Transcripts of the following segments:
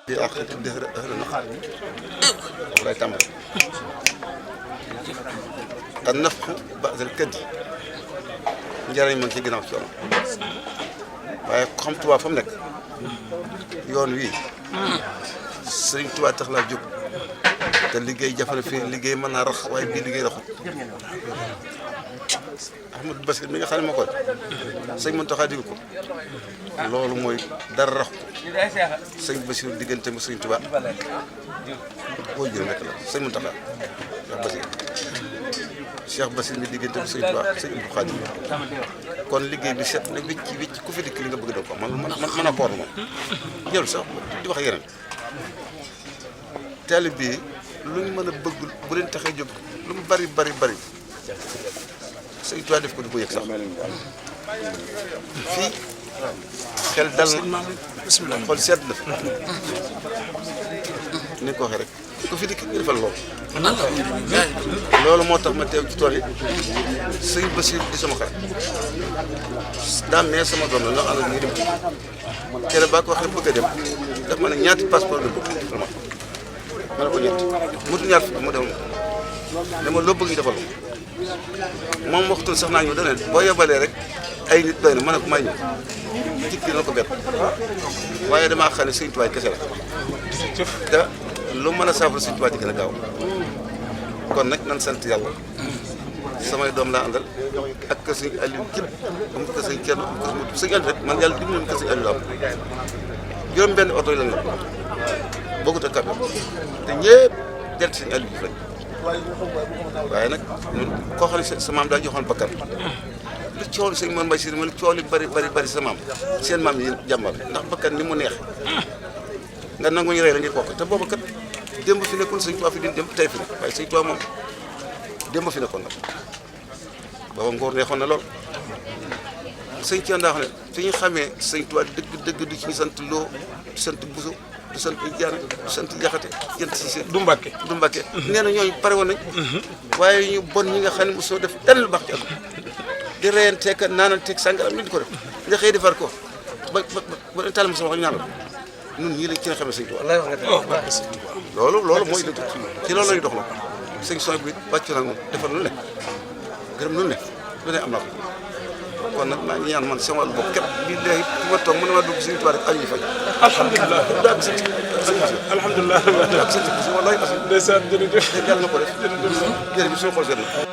di àq di xëy na lay tàmbali ak nafxu ba'dal kaddi njëriñ mën ci ginnaaw coono waaye xam Tuubaa fa mu nekk yoon wii Sëriñ Tuubaa tax laa jóg te liggéey jafe na fii liggéey mën naa rax waaye bii liggéey raxut Ahmadou Bassir mi nga xam ne moo koy sëñ Mountakha digg ko loolu mooy dara rax ko sëñ Bassir diggante mu Sëriñ Tuubaa boo jëlee nekk la sëñ Mountakha Cheikh Bassir mi diggante mu Sëriñ Tuubaa sëñ Abdou Khadim kon liggéey bi set na wicc ku fi dikk li nga bëgg def ko man a koor moom jël sax di wax yeneen taalib bi lu ñu mën a bëgg bu leen taxee jóg lu mu bari Sëriñ Tuubaa def ko di ko yëg sax fii xel dal na xool sedd na ni ko waxee rek ku fi dikk ñu defal loolu moo tax ma teew ci tool yi sëñ Bassir di sama xarit daam mais sama doom la ñoo ànd ñu dem keroog baa ko waxee bëgg a dem daf ma ne ñaati passeport la bëgg ma ne ko ñetti mutu ñaar fukk ma dem dama loo bëgg ñu defal moom waxtul sax naa ñëw da ne boo yebalee rek ay nit doy na ma ne ko may ñëw jikki na ko bett waaye damaa xam ne Sëriñ Tuubaa kese la te lu mën a saafara Sëriñ Tuubaa ci gën a gaaw kon nag nan sant yàlla samay doom laa àndal ak kër Sëriñ Aliou képp am kër Sëriñ Thierno am kër Sëriñ Aliou rek man yàlla dimbali ma kër Sëriñ Aliou la am juróom benn oto yi la ñu bokkut ak camion te ñëpp del Sëriñ Aliou rek waaye nag ñun koo xam ne sa maam daa joxoon bakkan lu coow li sëñ Mor Mbaye Syr ma lu coow li bari sa maam seen maam yi jàmmal ndax bakkan ni mu neex nga nangu ñu rey la ngir bokk te booba kat démb fi nekkul Sëñ Tuubaa fi di démb tey fi ne waaye Sëñ Tuubaa moom démb fi nekkoon nag booba ngóor neexoon na lool sëñ Thierno daa xam ne fi ñu xamee Sëñ Tuubaa dëgg du ci ñu sant Lo du sant Bousso du sant Diané du sant Jaxate jënt si seen du Mbàkke nee na ñooñu pare woon nañ waaye ñu bon ñi nga xam ne mosoo def lenn lu baax ci àdduna di reyanteeg naananteeg sàngaram li di ko def nga xëy defar ko ba taal ma sama wax ñu ñaanal ñun ñii lañ ci nga xamee Sëñ Tuubaa loolu mooy dëgg ci loolu la ñu dox la sëñ son bi wàccu nag moom defal lu ne gërëm lu ne am na ko kon nag maa ngi ñaan man sama wàllu bopp képp bii léegi fi ma toog mën na maa dugg Sëñ Tuubaa rek añu faj alhamdulilah daa ak sëñ alhamdulilah ak sëñ bi wallaay ndeysaan jërëjëf yàlla na ko def jërëjëf suma xol sedd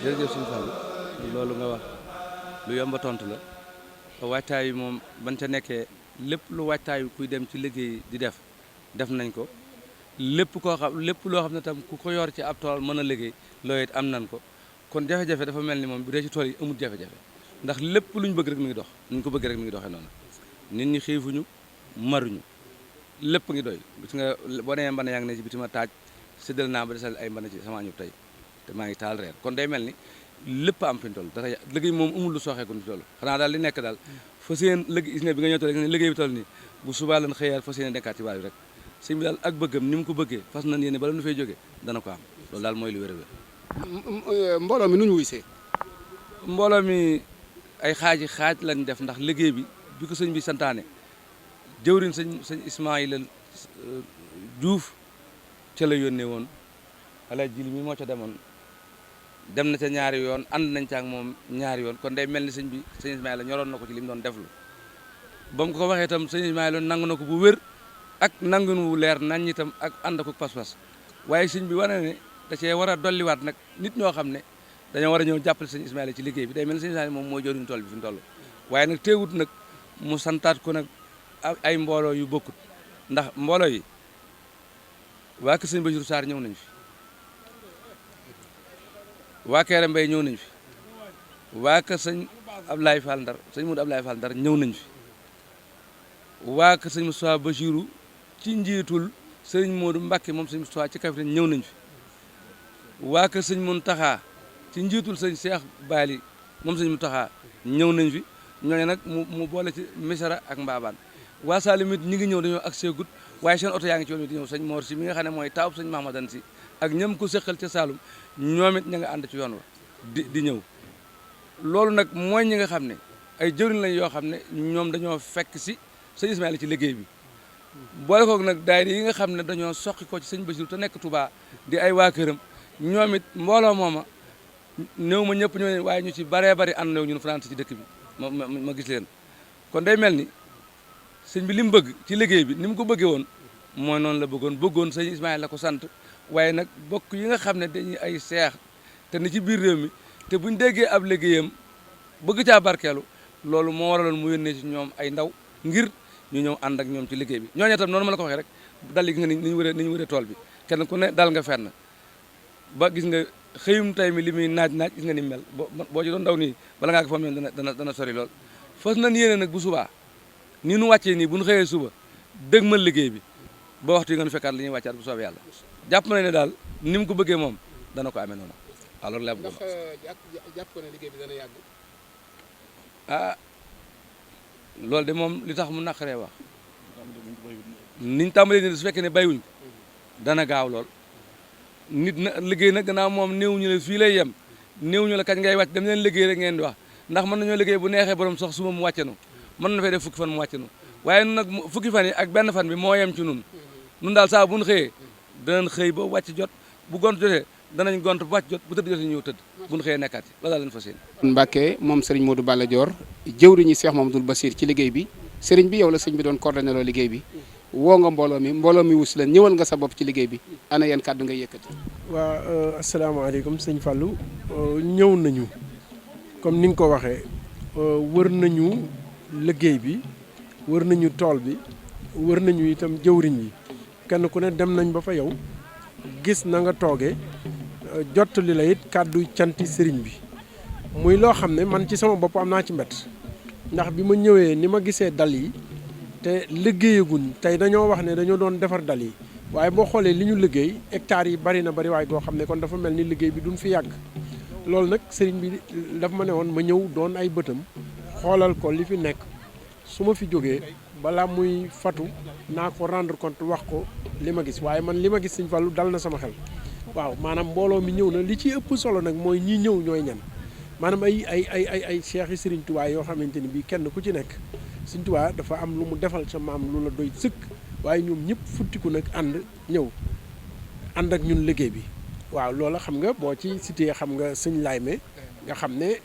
jërëjëf suñu Fall loolu nga wax lu yomba tontu la waajtaay moom ban ca nekkee lépp lu waajtaayu kuy dem ci liggéey di def nañ ko lépp loo xam ne tam ku ko yor ci ab tool mën a liggéey loolu it am nañ ko kon jafe-jafe dafa mel ni moom bu dee ci tool yi amul jafe-jafe ndax lépp lu ñu bëgg rek mi ngi dox ñu ko bëgg rek mi ngi doxee noonu nit ñi xiifuñu maruñu lépp ngi doy gis nga boo demee mbana yaa ngi ne ci biti ma taaj séddal naa ba desal ay mbana ci sama añub tey te maa ngi taal reer kon day mel ni lépp am fi ñu toll dara liggéey moom amul lu sooxeeku fi toll xanaa daal li nekk daal fas yéene liggéey gis nga bi nga ñëw toll gis nga liggéey bi toll nii bu subaa lan xëyaat fas yéene nekkaat ci waar bi rek sëñ bi daal ak bëggam ni mu ko bëggee fas nañ yéene bala nu fay jógee dana ko am loolu daal mooy lu wér a wér. mbooloo mi nu ñu wuysee. mbooloo mi ay xaaj lañ def ndax liggéey bi ko sëñ bi santaane jëwriñ sëñ Ismaïla Diouf ca la yónnee woon ala jili mi moo ca demoon dem na ca ñaari yoon ànd nañ ca ak moom ñaari yoon kon day mel ni sëñ Ismaïla ñoroon na ko ci li mu doon deflu ba mu ko waxee itam sëñ Ismaïla nangu na ko bu wér ak nangun wu leer nañ itam ak ànd ko pas-pas waaye sëñ bi wane ne da cee war a dolliwaat nag nit ñoo xam ne dañoo war a ñëw jàppale sëñ Ismaïla ci liggéey bi day mel ni sëñ Ismaïla moom mooy jëriñu tool bi fi mu toll waaye nag teewut nag mu santaat ko nag ay mbooloo yu bokkut ndax mbooloo yi waa kër sëñ Basiru Sarr ñëw nañ fi waa Kéré Mbay ñëw nañ fi waa kër sëñ Ablaye Fall Ndar sëñ Modou Ablaye Fall Ndar ñëw nañ fi waa kër sëñ Moustapha Basiru ci njiitul sëñ Modou Mbacké moom sëñ Moustapha ci Kaffrine ñëw nañ fi waa kër sëñ Mountakha ci njiitul sëñ Cheikh Bali moom sëñ Mountakha ñëw nañ fi ñooñu nag mu boole ci Misara ak Mbabane waa Salim it ñi ngi ñëw dañoo ak seegut waaye seen oto yaa ngi ci yoon wi di ñëw sëñ Mor si mi nga xam ne mooy taawub sëñ Mahamadan si ak ñëm ko seqal ca Saalum ñoom it ña nga ànd ci yoon wa di ñëw loolu nag mooy ñi nga xam ne ay jëwriñ lañ yoo xam ne ñoom dañoo fekk si sëñ Ismaïla ci liggéey bi boole koog nag daayira yi nga xam ne dañoo soqi ko ci sëñ Basiru te nekk Touba di ay waa këram ñoom it mbooloo mooma néew ma ñëpp ñoo leen waaye ñu ci baree bari ànd na ñun France ci dëkk bi ma gis leen kon day mel ni sëñ bi li mu bëgg ci liggéey bi ni mu ko bëggee woon mooy noonu la bëggoon sëñ Ismaïla la ko sant waaye nag bokk yi nga xam ne dañuy ay seex te ni ci biir réew mi te buñ déggee ab liggéeyam bëgg caa barkeelu loolu moo waraloon mu yónnee ci ñoom ay ndaw ngir ñu ñëw ànd ak ñoom ci liggéey bi ñooñu tam noonu ma la ko waxee rek dal gi nga ni ñu wëree tool bi kenn ku ne dal nga fenn ba gis nga xëyum tay mi li muy naaj gis nga ni mel boo ci doon daw nii bala ngaa ko fa mel dana sori lool fas nañ yéene nag bu subaa nii nu wàccee nii bu ñu xëyee suba dëgg ma liggéey bi ba waxtu yi nga nu fekkaat li ñuy wàccaat bu soobee yàlla jàpp na ne daal ni mu ko bëggee moom dana ko amee noonu alors la ndax jàpp ko ne liggéey bi dana yàgg. ah loolu de moom li tax mu naqaree wax niñ tàmbalee ni su fekkee ne bàyyiwuñ ko dana gaaw lool nit na liggéey nag gannaaw moom néew ñu la fii lay yem néew ñu la kañ ngay wàcc dem leen liggéey rek ngeen di wax ndax mën nañoo liggéey bu neexee borom sax suba mu wàcce nu mën na fay def fukki fan mu wàcce nu waaye nun nag fukki fan yi ak benn fan bi moo yem ci nun daal saa bu ñu xëyee danañ xëy ba wàcc jot bu gont jotee danañ gont ba wàcc jot bu tëdd jotee ñëw tëdd bu ñu xëyee nekkaat yi loolu daal leen fas yéene. Mbacké moom Serigne Modou Balla Dior jëwriñu Cheikh Mamadou Bassir ci liggéey bi Serigne bi yow la sëñ bi doon coordonné loo liggéey bi woo nga mbooloo mi wus leen ñëwal nga sa bopp ci liggéey bi ana yan kàddu ngay yëkkati. waa asalaamaaleykum sëñ Fallou ñëw nañu comme ni nga ko waxee wër nañu liggéey bi wër nañu tool bi wër nañu itam jëwriñ yi kenn ku ne dem nañ ba fa yow gis na nga toogee jottali la it kàddu canti sëriñ bi muy loo xam ne man ci sama bopp am naa ci mbett ndax bi ma ñëwee ni ma gisee dal yi te liggéeyaguñ tey dañoo wax ne dañoo doon defar dal yi waaye boo xoolee li ñu liggéey hectares yi bari na bari waaye goo xam ne kon dafa mel ni liggéey bi duñ fi yàgg loolu nag sëriñ bi daf ma ne woon ma ñëw doon ay bëtam xoolal ko li fi nekk su ma fi jógee balaa muy fatu naa ko rendre compte wax ko li ma gis waaye man li ma gis sëñ Fallou dal na sama xel waaw maanaam mbooloo mi ñëw na li ci ëpp solo nag mooy ñi ñëw ñooy ñan maanaam ay cheikh yi Sëriñ Tuubaa yoo xamante ni bii kenn ku ci nekk Sëriñ Tuubaa dafa am lu mu defal sa maam lu la doy sëkk waaye ñoom ñëpp futtiku nag ñëw ànd ak ñun liggéey bi waaw loola xam nga boo ci cité xam nga sëñ Layme nga xam ne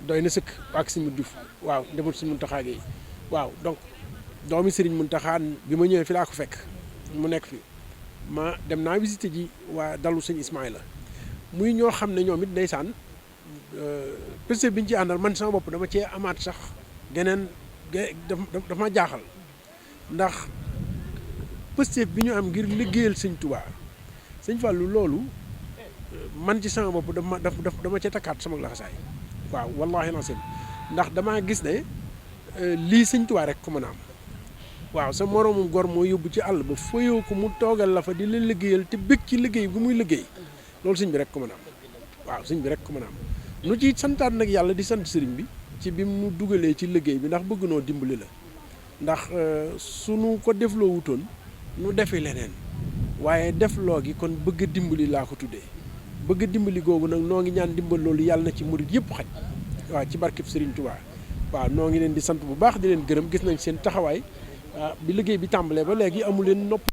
doy na sëkk ak sëñ Diouf waaw njabootu sëñ Muntaxa gi waaw donc doomi Sëriñ Muntaxa bi ma ñëwee fi laa ko fekk mu nekk fi ma dem naa visité ji waa dalu sëñ Ismaïla muy ñoo xam ne ñoom it ndeysaan pêche bi ñu ci àndal man sama bopp dama cee amaat sax geneen dafa ma jaaxal ndax pësteef bi ñu am ngir liggéeyal sëñ Tuubaa sëñ Fallou loolu man ci sama bopp dama ca takkaat sama laxasaay waaw wallaahi lancim ndax damaa gis ne lii sëñ Tuubaa rek ko mën a am waaw sa moroomum gor moo yóbbu ci àll ba fayoo ko mu toogal la fa di la liggéeyal te bëgg ci liggéey bu muy liggéey loolu sëñ bi rek ko mën a am waaw sëñ bi rek ko mën a am nu ci santaat nag yàlla di sant sëriñ bi ci bi mu dugalee ci liggéey bi ndax bëgg noo dimbali la ndax sunu ko defloo wutoon nu defi leneen waaye defloo gi kon bëgg a dimbali laa ko tuddee bëgg a dimbali googu nag noo ngi ñaan dimbal loolu yàlla na ci murit yëpp xaj waaw ci barkeb Sëriñ Tuubaa waaw noo ngi leen di sant bu baax di leen gërëm gis nañ seen taxawaay bi liggéey bi tàmbalee ba léegi amu leen nopp